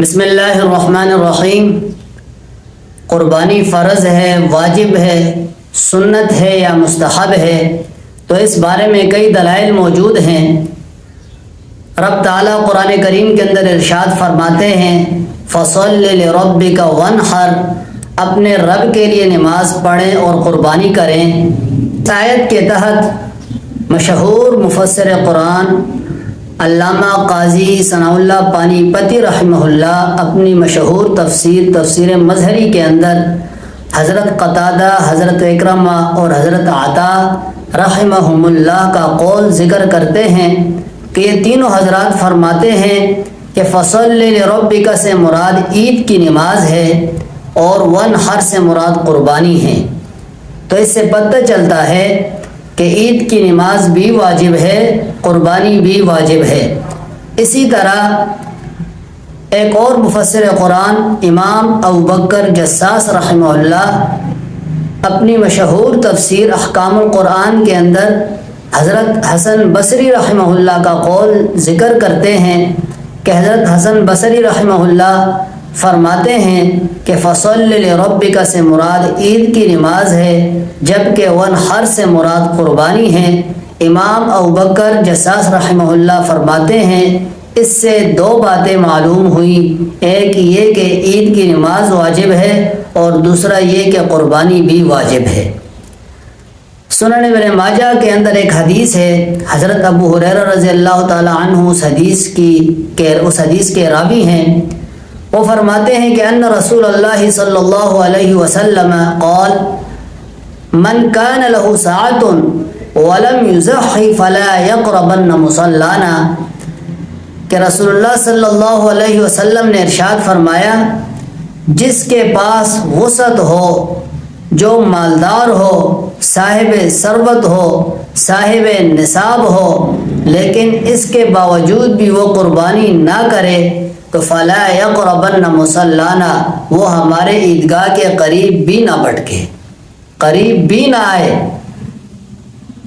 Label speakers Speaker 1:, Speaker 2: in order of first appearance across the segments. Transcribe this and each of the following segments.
Speaker 1: بسم اللہ الرحمن الرحیم۔ قربانی فرض ہے، واجب ہے، سنت ہے یا مستحب ہے؟ تو اس بارے میں کئی دلائل موجود ہیں۔ رب تعالیٰ قرآن کریم کے اندر ارشاد فرماتے ہیں فَصَلِّ لِرَبِّكَ وَانْحَرْ، اپنے رب کے لیے نماز پڑھیں اور قربانی کریں۔ اس آیت کے تحت مشہور مفسر قرآن علامہ قاضی ثناء اللہ پانی پتی رحمہ اللہ اپنی مشہور تفسیر مظہری کے اندر حضرت قتادہ، حضرت اکرمہ اور حضرت عطا رحمہم اللہ کا قول ذکر کرتے ہیں کہ یہ تینوں حضرات فرماتے ہیں کہ فصل لربک سے مراد عید کی نماز ہے اور وانحر سے مراد قربانی ہے۔ تو اس سے پتہ چلتا ہے کہ عید کی نماز بھی واجب ہے، قربانی بھی واجب ہے۔ اسی طرح ایک اور مفسر قرآن امام ابوبکر جساس رحمہ اللہ اپنی مشہور تفسیر احکام القرآن کے اندر حضرت حسن بصری رحمہ اللہ کا قول ذکر کرتے ہیں کہ حضرت حسن بصری رحمہ اللہ فرماتے ہیں کہ فصل لربک سے مراد عید کی نماز ہے، جبکہ وانحر سے مراد قربانی ہے۔ امام ابوبکر جساس رحمہ اللہ فرماتے ہیں اس سے دو باتیں معلوم ہوئیں، ایک یہ کہ عید کی نماز واجب ہے اور دوسرا یہ کہ قربانی بھی واجب ہے۔ سنن ابن ماجہ کے اندر ایک حدیث ہے، حضرت ابو ہریرہ رضی اللہ تعالی عنہ اس حدیث کے راوی ہیں۔ وہ فرماتے ہیں کہ ان رسول اللہ صلی اللہ علیہ وسلم قال من کان له ساعة ولم يزحف فلا يقربن مصلانا، کہ رسول اللہ صلی اللہ علیہ وسلم نے ارشاد فرمایا جس کے پاس وسعت ہو، جو مالدار ہو، صاحب ثروت ہو، صاحب نصاب ہو، لیکن اس کے باوجود بھی وہ قربانی نہ کرے تو فلا یقربن مصلانا، وہ ہمارے عیدگاہ کے قریب بھی نہ بٹکے، قریب بھی نہ آئے۔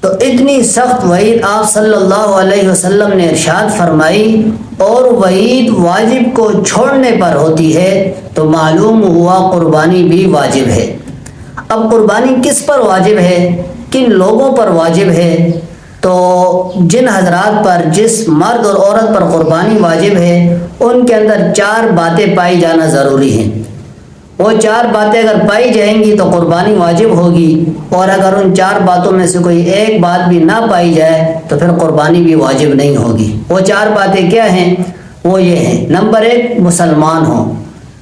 Speaker 1: تو اتنی سخت وعید آپ صلی اللہ علیہ وسلم نے ارشاد فرمائی، اور وعید واجب کو چھوڑنے پر ہوتی ہے تو معلوم ہوا قربانی بھی واجب ہے۔ اب قربانی کس پر واجب ہے، کن لوگوں پر واجب ہے؟ تو جن حضرات پر، جس مرد اور عورت پر قربانی واجب ہے ان کے اندر چار باتیں پائی جانا ضروری ہیں۔ وہ چار باتیں اگر پائی جائیں گی تو قربانی واجب ہوگی، اور اگر ان چار باتوں میں سے کوئی ایک بات بھی نہ پائی جائے تو پھر قربانی بھی واجب نہیں ہوگی۔ وہ چار باتیں کیا ہیں؟ وہ یہ ہیں، نمبر ایک، مسلمان ہو،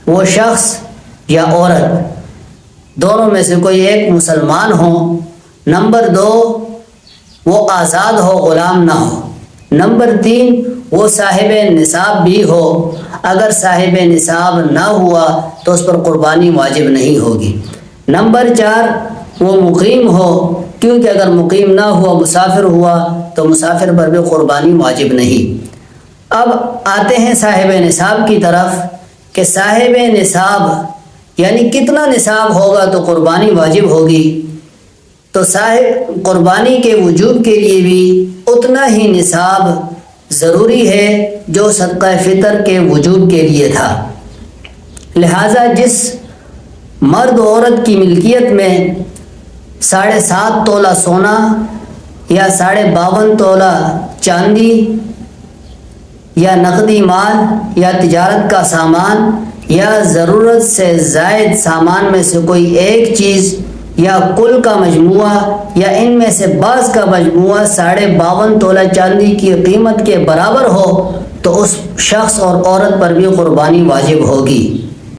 Speaker 1: وہ شخص یا عورت دونوں میں سے کوئی ایک مسلمان ہو۔ نمبر دو، وہ آزاد ہو، غلام نہ ہو۔ نمبر تین، وہ صاحب نصاب بھی ہو، اگر صاحب نصاب نہ ہوا تو اس پر قربانی واجب نہیں ہوگی۔ نمبر چار، وہ مقیم ہو، کیونکہ اگر مقیم نہ ہوا، مسافر ہوا تو مسافر پر بھی قربانی واجب نہیں۔ اب آتے ہیں صاحب نصاب کی طرف کہ صاحب نصاب یعنی کتنا نصاب ہوگا تو قربانی واجب ہوگی؟ تو صاحب قربانی کے وجوب کے لیے بھی اتنا ہی نصاب ضروری ہے جو صدقہ فطر کے وجوب کے لیے تھا۔ لہٰذا جس مرد و عورت کی ملکیت میں 7.5 تولہ سونا یا 52.5 تولہ چاندی یا نقدی مال یا تجارت کا سامان یا ضرورت سے زائد سامان میں سے کوئی ایک چیز یا کل کا مجموعہ یا ان میں سے بعض کا مجموعہ 52.5 تولہ چاندی کی قیمت کے برابر ہو تو اس شخص اور عورت پر بھی قربانی واجب ہوگی۔